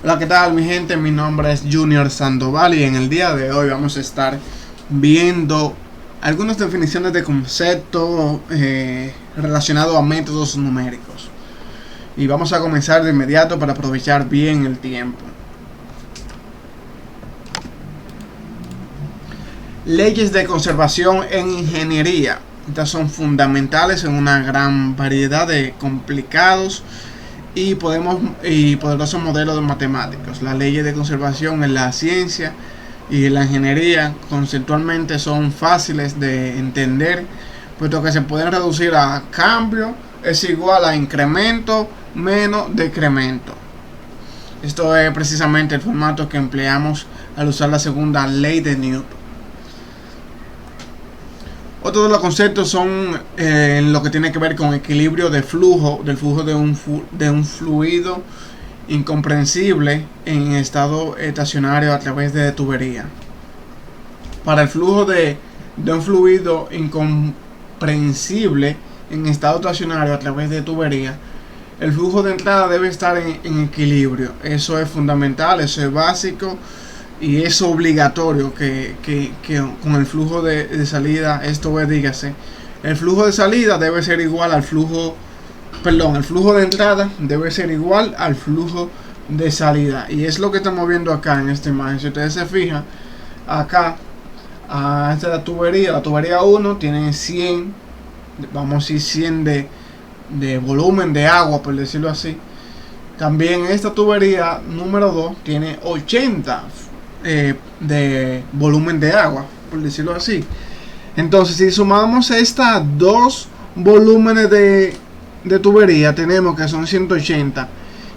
Hola, ¿qué tal mi gente? Mi nombre es Junior Sandoval y en el día de hoy vamos a estar viendo algunas definiciones de conceptos relacionados a métodos numéricos. Y vamos a comenzar de inmediato para aprovechar bien el tiempo. Leyes de conservación en ingeniería. Estas son fundamentales en una gran variedad de complicados y poderosos modelos de matemáticos. Las leyes de conservación en la ciencia y en la ingeniería conceptualmente son fáciles de entender, puesto que se pueden reducir a cambio es igual a incremento menos decremento. Esto es precisamente el formato que empleamos al usar la segunda ley de Newton. Otros de los conceptos son en lo que tiene que ver con equilibrio de flujo, del flujo de un fluido incomprensible en estado estacionario a través de tubería. Para el flujo de un fluido incomprensible en estado estacionario a través de tubería, el flujo de entrada debe estar en equilibrio. Eso es fundamental, eso es básico. Y es obligatorio que con el flujo de salida, esto es, dígase, el flujo de salida debe ser igual al flujo, el flujo de entrada debe ser igual al flujo de salida. Y es lo que estamos viendo acá en esta imagen. Si ustedes se fijan, acá, esta es la tubería 1 tiene 100, vamos a decir 100 de volumen de agua, por decirlo así. También esta tubería número 2 tiene 80 de volumen de agua, por decirlo así. Entonces, si sumamos estas dos volúmenes de tubería, tenemos que son 180.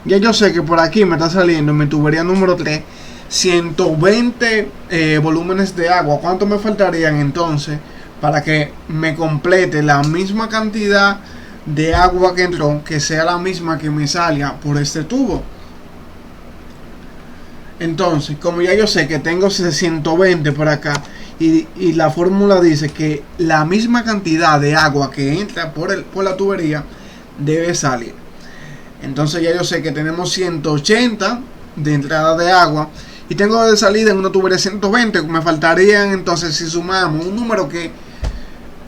Ya yo sé que por aquí me está saliendo en mi tubería número 3 120 volúmenes de agua. ¿Cuánto me faltarían entonces para que me complete la misma cantidad de agua que entró, que sea la misma que me salga por este tubo? Entonces, como ya yo sé que tengo 120 por acá y la fórmula dice que la misma cantidad de agua que entra por la tubería debe salir. Entonces ya yo sé que tenemos 180 de entrada de agua y tengo de salida en una tubería 120. Me faltarían, entonces, si sumamos un número que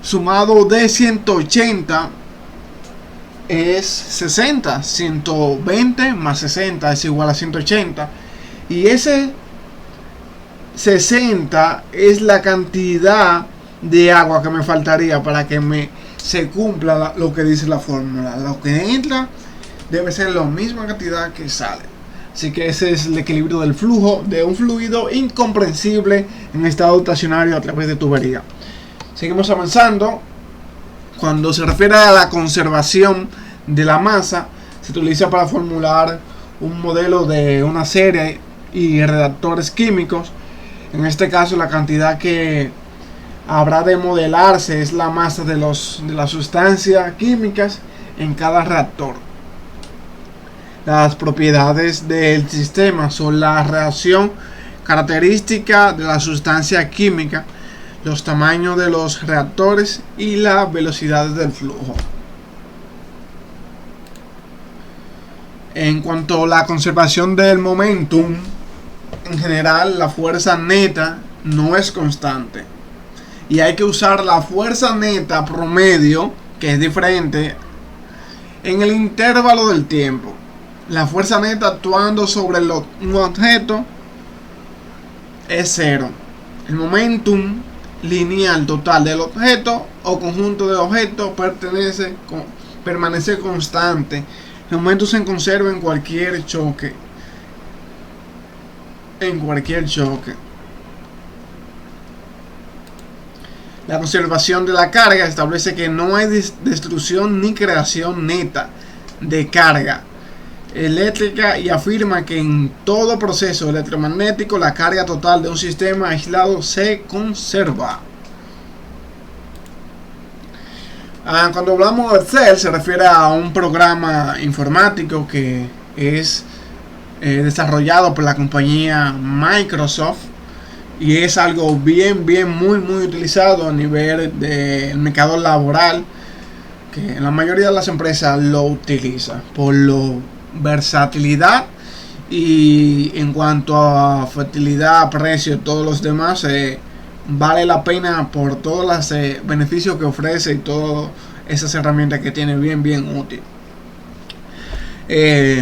sumado de 180 es 60. 120 más 60 es igual a 180. Y ese 60 es la cantidad de agua que me faltaría para que se cumpla lo que dice la fórmula. Lo que entra debe ser la misma cantidad que sale. Así que ese es el equilibrio del flujo de un fluido incomprensible en estado estacionario a través de tubería. Seguimos avanzando. Cuando se refiere a la conservación de la masa, se utiliza para formular un modelo de una serie y reactores químicos. En este caso, la cantidad que habrá de modelarse es la masa de las sustancias químicas en cada reactor. Las propiedades del sistema son la reacción característica de la sustancia química, los tamaños de los reactores y las velocidades del flujo. En cuanto a la conservación del momentum, en general la fuerza neta no es constante y hay que usar la fuerza neta promedio, que es diferente, en el intervalo del tiempo. La fuerza neta actuando sobre un objeto es cero. El momentum lineal total del objeto o conjunto de objetos permanece constante. El momento se conserva en cualquier choque. La conservación de la carga establece que no hay destrucción ni creación neta de carga eléctrica y afirma que en todo proceso electromagnético la carga total de un sistema aislado se conserva. Cuando hablamos de Excel se refiere a un programa informático que es desarrollado por la compañía Microsoft y es algo muy utilizado a nivel del mercado laboral, que la mayoría de las empresas lo utiliza por lo versatilidad Y en cuanto a fertilidad, precio y todos los demás, vale la pena por todos los beneficios que ofrece y todas esas herramientas que tiene, bien útil.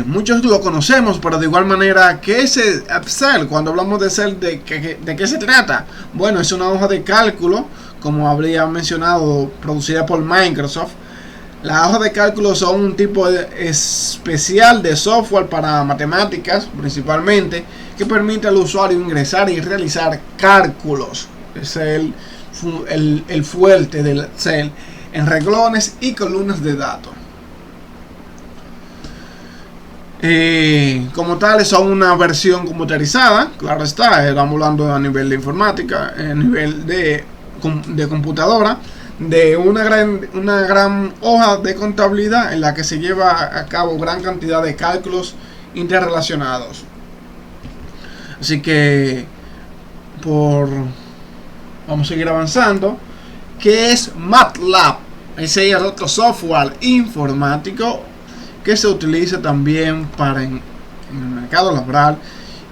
Muchos lo conocemos, pero de igual manera, ¿qué es Excel? Cuando hablamos de Excel, ¿de qué se trata? Bueno, es una hoja de cálculo, como habría mencionado, producida por Microsoft. Las hojas de cálculo son un tipo especial de software para matemáticas, principalmente, que permite al usuario ingresar y realizar cálculos. Es el fuerte del Excel en renglones y columnas de datos. Como tal, son una versión computarizada, claro está, estamos hablando a nivel de informática, a nivel de computadora, de una gran hoja de contabilidad en la que se lleva a cabo gran cantidad de cálculos interrelacionados. Así que vamos a seguir avanzando. ¿Qué es MATLAB? Ese es otro software informático que se utiliza también para en el mercado laboral.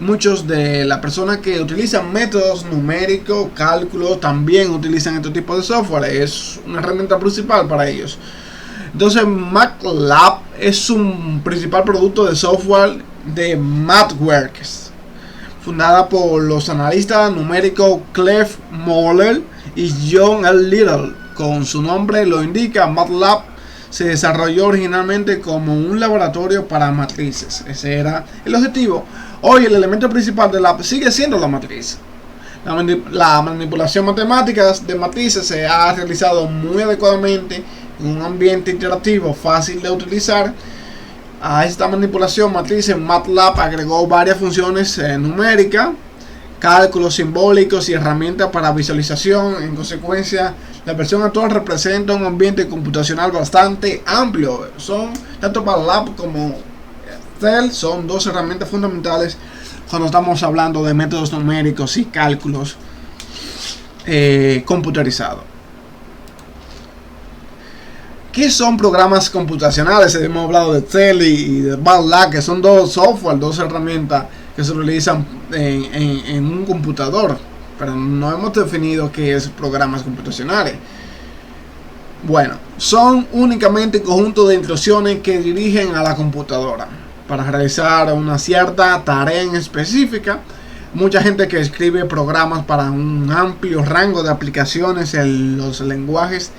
Muchos de las personas que utilizan métodos numéricos, cálculos, también utilizan este tipo de software. Es una herramienta principal para ellos. Entonces, MATLAB es un principal producto de software de MathWorks, fundada por los analistas numéricos Cliff Moller y John L. Little. Con su nombre lo indica, MATLAB se desarrolló originalmente como un laboratorio para matrices. Ese era el objetivo. Hoy el elemento principal de la sigue siendo la matriz. La manipulación matemática de matrices se ha realizado muy adecuadamente en un ambiente interactivo fácil de utilizar. A esta manipulación matriz MATLAB agregó varias funciones numéricas, cálculos simbólicos y herramientas para visualización. En consecuencia, la versión actual representa un ambiente computacional bastante amplio. Son tanto MATLAB como Excel, son dos herramientas fundamentales cuando estamos hablando de métodos numéricos y cálculos computarizados. ¿Qué son programas computacionales? Hemos hablado de Excel y de MATLAB, que son dos software, dos herramientas que se utilizan en un computador, pero no hemos definido qué es programas computacionales. Bueno, son únicamente conjuntos de instrucciones que dirigen a la computadora para realizar una cierta tarea en específica. Mucha gente que escribe programas para un amplio rango de aplicaciones en los lenguajes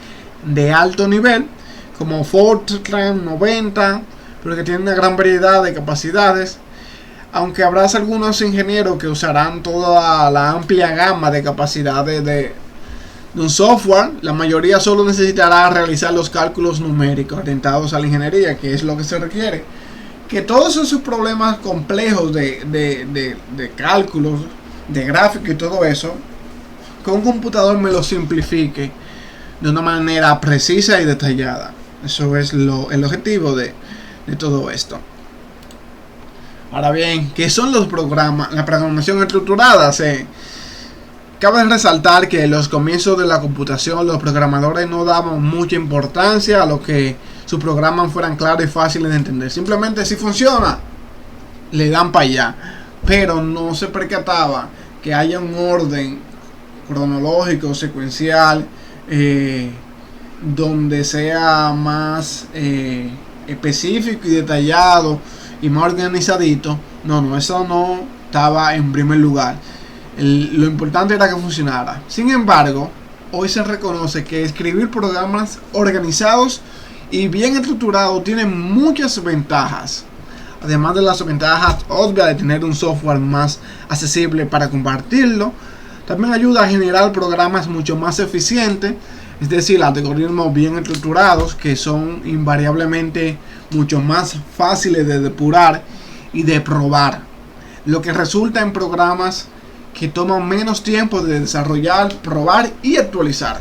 de alto nivel, como Fortran 90, pero que tienen una gran variedad de capacidades. Aunque habrá algunos ingenieros que usarán toda la amplia gama de capacidades de un software, la mayoría solo necesitará realizar los cálculos numéricos orientados a la ingeniería, que es lo que se requiere. Que todos esos problemas complejos de cálculos, de gráfico y todo eso, que un computador me lo simplifique de una manera precisa y detallada. Eso es el objetivo de todo esto. Ahora bien, ¿qué son los programas? La programación estructurada. Cabe resaltar que en los comienzos de la computación los programadores no daban mucha importancia a lo que sus programas fueran claros y fáciles de entender. Simplemente si funciona, le dan para allá. Pero no se percataba que haya un orden cronológico, secuencial, donde sea más específico y detallado y más organizadito. No, eso no estaba en primer lugar. Lo importante era que funcionara. Sin embargo, hoy se reconoce que escribir programas organizados y bien estructurados tiene muchas ventajas. Además de las ventajas obvias de tener un software más accesible para compartirlo, también ayuda a generar programas mucho más eficientes, es decir, algoritmos bien estructurados que son invariablemente mucho más fáciles de depurar y de probar, lo que resulta en programas que toman menos tiempo de desarrollar, probar y actualizar.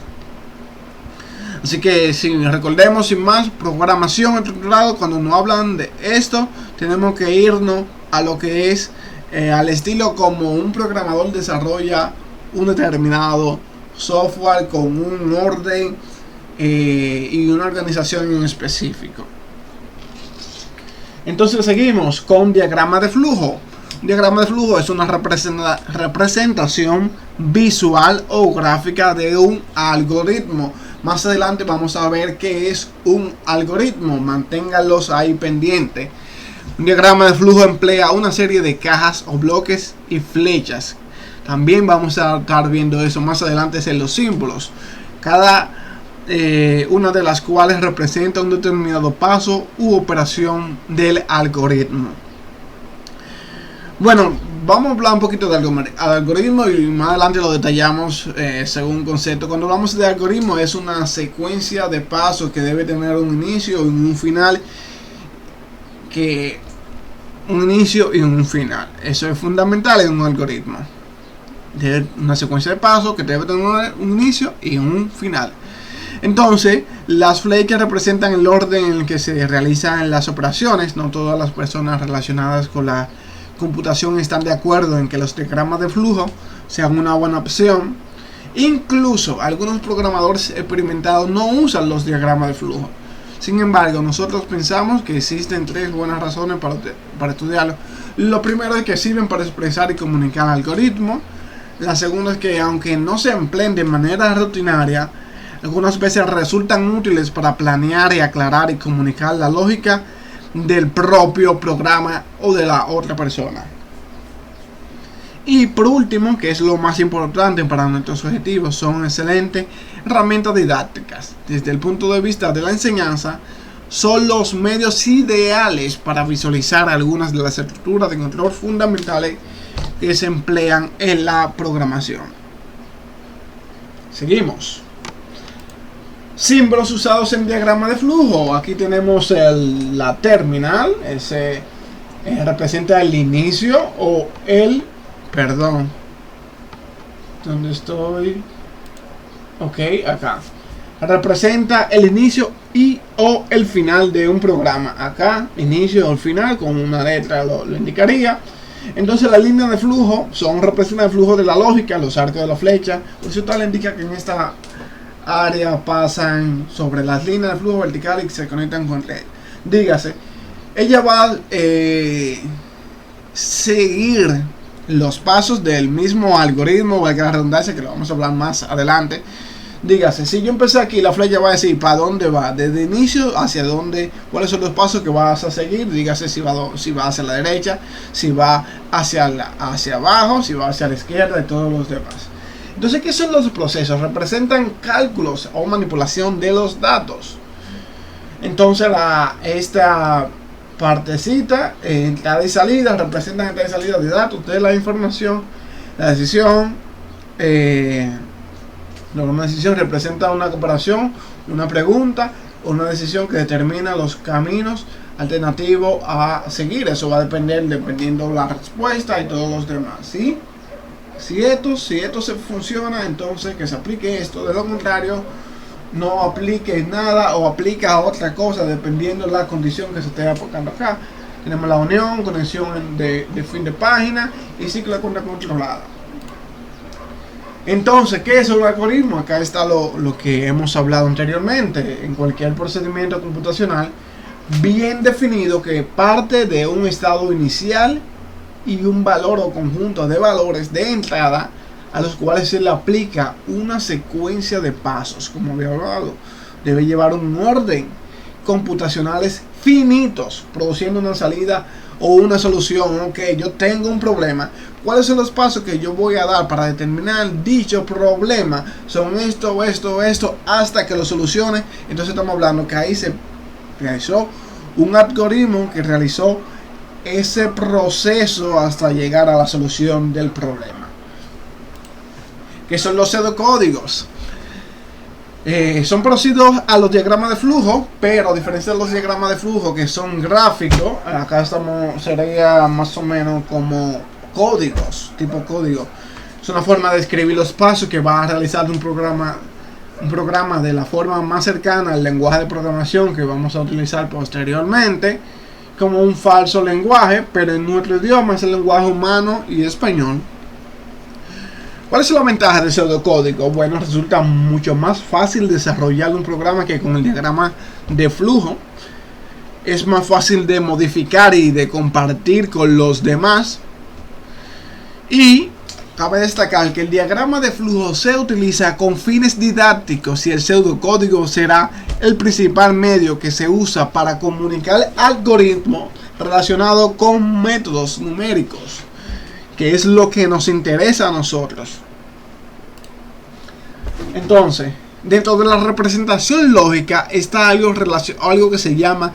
Así que si recordemos sin más, programación estructurada, cuando nos hablan de esto, tenemos que irnos a lo que es al estilo como un programador desarrolla un determinado software con un orden y una organización en específico. Entonces seguimos con diagrama de flujo. Un diagrama de flujo es una representación visual o gráfica de un algoritmo. Más adelante vamos a ver qué es un algoritmo. Manténganlos ahí pendientes. Un diagrama de flujo emplea una serie de cajas o bloques y flechas. También vamos a estar viendo eso más adelante en los símbolos. Cada una de las cuales representa un determinado paso u operación del algoritmo. Bueno, vamos a hablar un poquito del algoritmo y más adelante lo detallamos según concepto. Cuando hablamos de algoritmo es una secuencia de pasos que debe tener un inicio y un final. Un inicio y un final. Eso es fundamental en un algoritmo. Debe una secuencia de pasos que debe tener un inicio y un final. Entonces, las flechas representan el orden en el que se realizan las operaciones. No todas las personas relacionadas con la computación están de acuerdo en que los diagramas de flujo sean una buena opción. Incluso algunos programadores experimentados no usan los diagramas de flujo. Sin embargo, nosotros pensamos que existen tres buenas razones para estudiarlo. Lo primero es que sirven para expresar y comunicar algoritmos. La segunda es que aunque no se empleen de manera rutinaria, algunas veces resultan útiles para planear y aclarar y comunicar la lógica del propio programa o de la otra persona. Y por último, que es lo más importante para nuestros objetivos, son excelentes herramientas didácticas. Desde el punto de vista de la enseñanza, son los medios ideales para visualizar algunas de las estructuras de control fundamentales que se emplean en la programación. Seguimos. Símbolos usados en diagrama de flujo. Aquí tenemos la terminal. Ese representa el inicio o el... Perdón. ¿Dónde estoy? Ok, acá. Representa el inicio y o el final de un programa. Acá, inicio o el final, con una letra lo indicaría. Entonces la línea de flujo representa el flujo de la lógica, los arcos de la flecha. Por eso tal indica que en esta área pasan sobre las líneas de flujo vertical y se conectan con él. Dígase, ella va a seguir los pasos del mismo algoritmo, valga la redundancia, que lo vamos a hablar más adelante. Dígase, si yo empecé aquí, la flecha va a decir para dónde va, desde el inicio hacia dónde, cuáles son los pasos que vas a seguir. Dígase si va hacia la derecha, si va hacia abajo, si va hacia la izquierda y todos los demás. Entonces, ¿qué son los procesos? Representan cálculos o manipulación de los datos. Entonces, esta partecita, entrada y salida, representan entrada y salida de datos, de la información. La decisión, una decisión representa una operación, una pregunta o una decisión que determina los caminos alternativos a seguir. Eso va a depender dependiendo la respuesta y todos los demás, ¿sí? Si esto se funciona, entonces que se aplique esto. De lo contrario, no aplique nada o aplica a otra cosa dependiendo de la condición que se esté aplicando acá. Tenemos la unión, conexión de fin de página y ciclo de cuenta controlada. Entonces, ¿qué es un algoritmo? Acá está lo que hemos hablado anteriormente. En cualquier procedimiento computacional bien definido que parte de un estado inicial y un valor o conjunto de valores de entrada a los cuales se le aplica una secuencia de pasos. Como había hablado, debe llevar un orden computacionales finitos, produciendo una salida o una solución. Ok, yo tengo un problema. ¿Cuáles son los pasos que yo voy a dar para determinar dicho problema? Son esto, hasta que lo solucione. Entonces estamos hablando que ahí se realizó un algoritmo que realizó ese proceso hasta llegar a la solución del problema. ¿Qué son los pseudocódigos? Son parecidos a los diagramas de flujo, pero a diferencia de los diagramas de flujo que son gráficos, acá sería más o menos como códigos, tipo código. Es una forma de escribir los pasos que va a realizar un programa de la forma más cercana al lenguaje de programación que vamos a utilizar posteriormente, como un falso lenguaje, pero en nuestro idioma es el lenguaje humano y español. ¿Cuál es la ventaja del pseudocódigo? Bueno, resulta mucho más fácil desarrollar un programa que con el diagrama de flujo. Es más fácil de modificar y de compartir con los demás. Y cabe destacar que el diagrama de flujo se utiliza con fines didácticos y el pseudocódigo será el principal medio que se usa para comunicar algoritmos relacionados con métodos numéricos, que es lo que nos interesa a nosotros. Entonces, dentro de la representación lógica está algo que se llama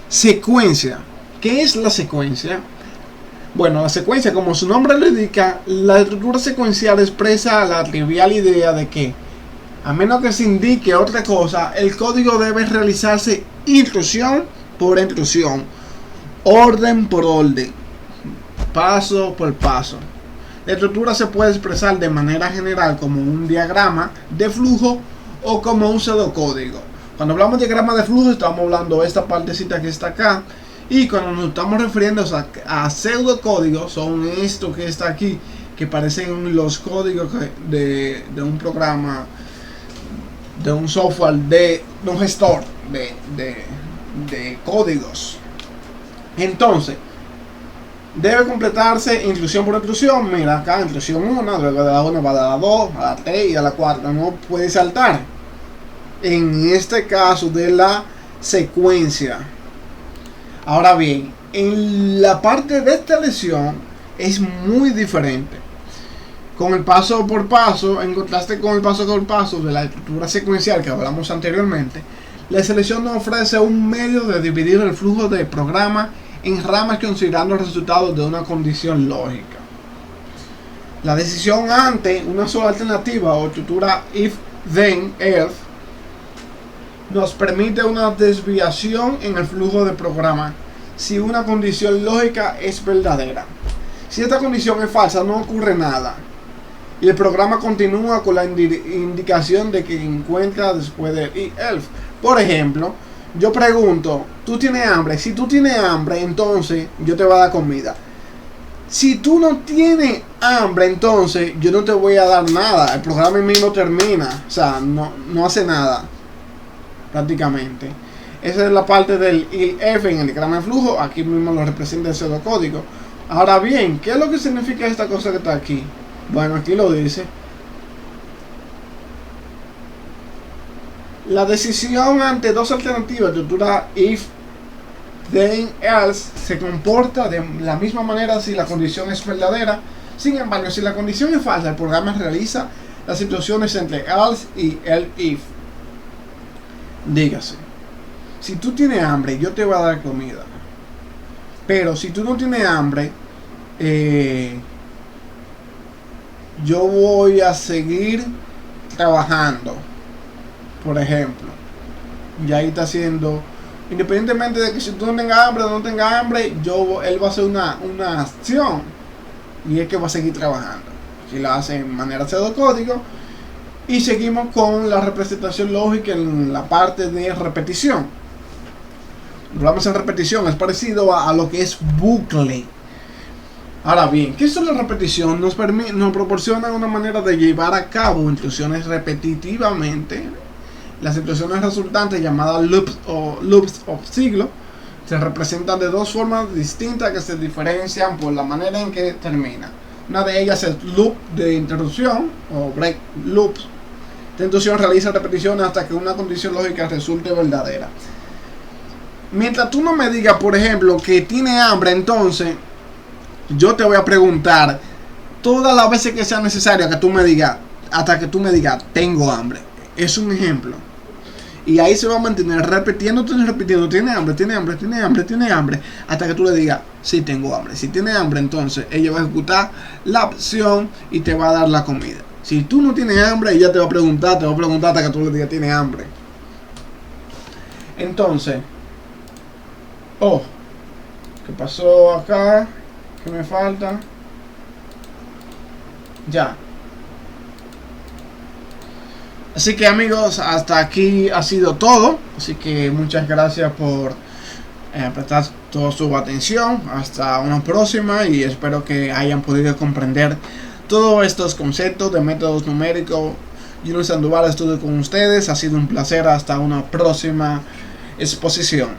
secuencia. ¿Qué es la secuencia? Bueno, la secuencia, como su nombre lo indica, la estructura secuencial expresa la trivial idea de que, a menos que se indique otra cosa, el código debe realizarse intrusión por intrusión, orden por orden, paso por paso. La estructura se puede expresar de manera general como un diagrama de flujo o como un pseudocódigo. Cuando hablamos de diagrama de flujo, estamos hablando de esta partecita que está acá. Y cuando nos estamos refiriendo a pseudocódigos, son esto que está aquí, que parecen los códigos de un programa, de un software, de un gestor de códigos. Entonces, debe completarse intrusión por intrusión. Mira acá, intrusión 1, luego de la 1 va a la 2, a la 3 y a la 4. No puede saltar. En este caso de la secuencia. Ahora bien, en la parte de esta lección es muy diferente. Con el paso por paso, en contraste con el paso por paso de la estructura secuencial que hablamos anteriormente, la selección nos ofrece un medio de dividir el flujo de programa en ramas considerando los resultados de una condición lógica. La decisión ante una sola alternativa o estructura if, then, else nos permite una desviación en el flujo de programa si una condición lógica es verdadera. Si esta condición es falsa, no ocurre nada y el programa continúa con la indicación de que encuentra después de if, else. Por ejemplo, yo pregunto, ¿tú tienes hambre? Si tú tienes hambre, entonces yo te voy a dar comida. Si tú no tienes hambre, entonces yo no te voy a dar nada. El programa mismo termina, o sea, no hace nada prácticamente. Esa es la parte del if en el diagrama de flujo. Aquí mismo lo representa el pseudocódigo. Ahora bien, ¿qué es lo que significa esta cosa que está aquí? Bueno, aquí lo dice. La decisión ante dos alternativas, estructura if, then, else, se comporta de la misma manera si la condición es verdadera. Sin embargo, si la condición es falsa, el programa realiza las situaciones entre else y el if. Dígase, si tú tienes hambre, yo te voy a dar comida. Pero si tú no tienes hambre, yo voy a seguir trabajando. Por ejemplo, y ahí está haciendo, independientemente de que si tú no tengas hambre o no tengas hambre, él va a hacer una acción y es que va a seguir trabajando. Si lo hace en manera pseudocódigo. Y seguimos con la representación lógica en la parte de repetición. Hablamos en repetición, es parecido a lo que es bucle. Ahora bien, ¿qué es la repetición? Nos proporciona una manera de llevar a cabo instrucciones repetitivamente. Las instrucciones resultantes, llamadas loops of siglo, se representan de dos formas distintas que se diferencian por la manera en que termina. Una de ellas es loop de interrupción o break loops. Esta instrucción realiza repeticiones hasta que una condición lógica resulte verdadera. Mientras tú no me digas, por ejemplo, que tiene hambre, entonces yo te voy a preguntar todas las veces que sea necesario que tú me digas, hasta que tú me digas, tengo hambre. Es un ejemplo. Y ahí se va a mantener repitiendo, tiene hambre, hasta que tú le digas, sí, tengo hambre. Si tiene hambre, entonces ella va a ejecutar la opción y te va a dar la comida. Si tú no tienes hambre, ella te va a preguntar hasta que tú le digas, tiene hambre. Entonces, ¿qué pasó acá? ¿Qué me falta? Ya. Así que amigos, hasta aquí ha sido todo. Así que muchas gracias por prestar toda su atención. Hasta una próxima y espero que hayan podido comprender todos estos conceptos de métodos numéricos. Junior Sandoval estuve con ustedes. Ha sido un placer. Hasta una próxima exposición.